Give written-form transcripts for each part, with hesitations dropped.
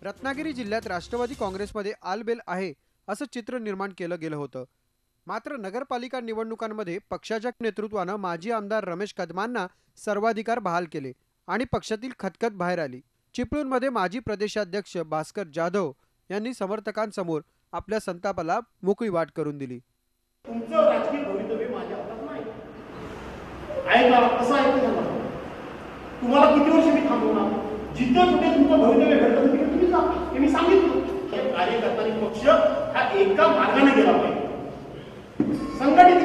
रत्नागिरी जिल्ह्यात राष्ट्रवादी काँग्रेसमध्ये आलबेल आहे असं चित्र निर्माण केलं गेलं होतं। मात्र नगरपालिका निवडणुकांमध्ये पक्षाच्या नेतृत्वानं माजी आमदार रमेश कदमांना सर्वाधिकार बहाल केले आणि पक्षातील खतखत बाहेर आली। चिपळूणमध्ये माजी प्रदेशाध्यक्ष भास्कर जाधव यांनी समर्थकांसमोर आपल्या संतापाला मोकळी वाट करून दिली। तुमचं राजकीय भवितव्य माझ्या हातात नाही आहे का? कसं आहे ते सांगा। तुम्हाला किती वर्ष मी थांबवणार? जिथं कुठे तुमचं भवितव्य घडतं तिथे तुम्ही जा, हे मी सांगितलं। कार्यकर्त्यांनी पक्ष हा एका मार्गाने गेला पाहिजे, संघटित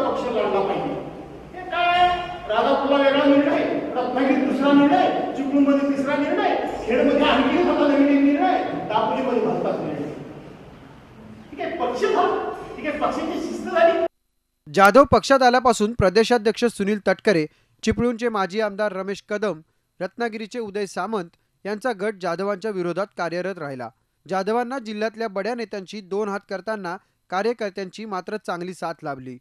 पक्ष लढला पाहिजे। हे काय राजापूरला वेगळा निर्णय, रत्नागिरीत दुसरा निर्णय, चिपळूणमध्ये तिसरा निर्णय, खेडमध्ये आणखी आता नवीन निर्णय, दापोलीमध्ये भलताच निर्णय। ठीक आहे, पक्ष ठीक आहे, पक्षाची शिस्त झाली। जाधव पक्षात आल्यापासून प्रदेशाध्यक्ष सुनील तटकरे, चिपळूणचे माजी आमदार रमेश कदम, रत्नागिरीचे उदय सामंत यांचा गट जाधवांच्या विरोधात कार्यरत राहिला। जाधवांना जिल्ह्यातल्या बड्या नेत्यांची दोन हात करताना कार्यकर्त्यांची मात्र चांगली साथ लाभली।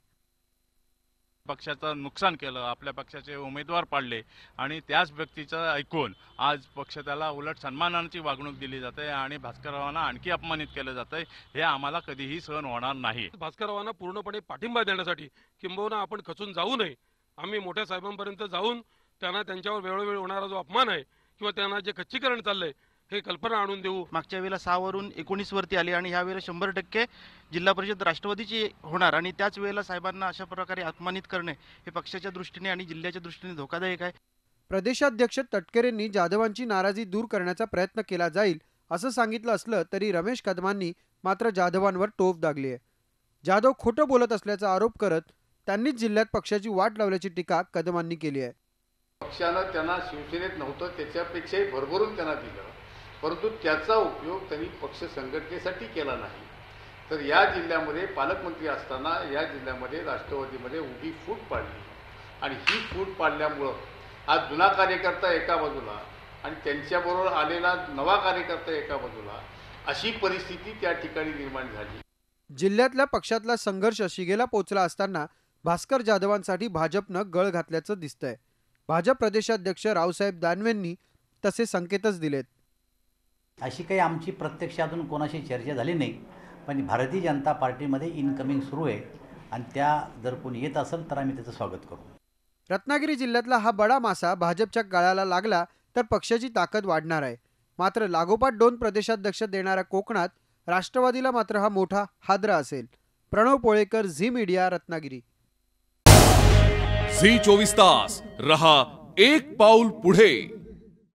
पक्षाचं नुकसान केलं, आपल्या पक्षाचे उमेदवार पाडले आणि त्याच व्यक्तीचं ऐकून आज पक्ष त्याला उलट सन्मानाची वागणूक दिली जाते आणि भास्कररावांना आणखी अपमानित केलं जातंय। हे आम्हाला कधीही सहन होणार नाही। भास्कररावांना पूर्णपणे पाठिंबा देण्यासाठी किंबहुना आपण खचून जाऊ नये, आम्ही मोठ्या साहेबांपर्यंत जाऊन त्यांना त्यांच्यावर वेळोवेळी होणारा जो अपमान आहे किंवा त्यांना जे खच्चीकरण चाललंय हे कल्पना आणून देऊ। मागच्या वेळेला 6 वरून 19 वरती आली आणि ह्या वेळेला 100% जिल्हा परिषद राष्ट्रवादीची होणार आणि त्याच वेळेला साहेबांना अशा प्रकारे अपमानित करणे हे पक्षाच्या दृष्टीने आणि जिल्ह्याच्या दृष्टीने धोकादायक आहे। प्रदेशाध्यक्ष तटकरेंनी जाधवांची नाराजी दूर करण्याचा प्रयत्न केला जाईल असं सांगितलं असलं तरी रमेश कदमांनी मात्र जाधवांवर टोप दागली आहे। जाधव खोटं बोलत असल्याचा आरोप करत त्यांनीच जिल्ह्यात पक्षाची वाट लावल्याची टीका कदमांनी केली आहे। पक्षानं त्यांना शिवसेनेत नव्हतं त्याच्यापेक्षाही भरभरून त्यांना दिलं, परंतु त्याचा उपयोग त्यांनी पक्ष संघटनेसाठी केला नाही। तर या जिल्ह्यामध्ये पालकमंत्री असताना या जिल्ह्यामध्ये राष्ट्रवादीमध्ये उभी फूट पाडली आणि ही फूट पाडल्यामुळं आज जुना कार्यकर्ता एका बाजूला आणि त्यांच्याबरोबर आलेला नवा कार्यकर्ता एका बाजूला अशी परिस्थिती त्या ठिकाणी निर्माण झाली। जिल्ह्यातल्या पक्षातला संघर्ष शिगेला पोहोचला असताना भास्कर जाधवांसाठी भाजपनं गळ घातल्याचं दिसतंय। भाजप प्रदेशाध्यक्ष रावसाहेब दानवेंनी तसे संकेतच दिलेत। अशी काही आमची प्रत्यक्ष अजून कोणाशी चर्चा झाली नाही, पण भारतीय जनता पार्टीमध्ये इनकमिंग सुरू आहे आणि त्या जर कोणी येत असेल तर आम्ही त्याचं स्वागत करू। रत्नागिरी जिल्ह्यातला हा बडा मासा भाजपच्या गळ्याला लागला तर पक्षाची ताकद वाढणार आहे। मात्र लागोपाठ 2 प्रदेशाध्यक्ष देणाऱ्या कोकणात राष्ट्रवादीला मात्र हा मोठा हादरा असेल। प्रणव पोळेकर, झी मीडिया, रत्नागिरी। झी 24 तास रहा एक पाऊल पुढे।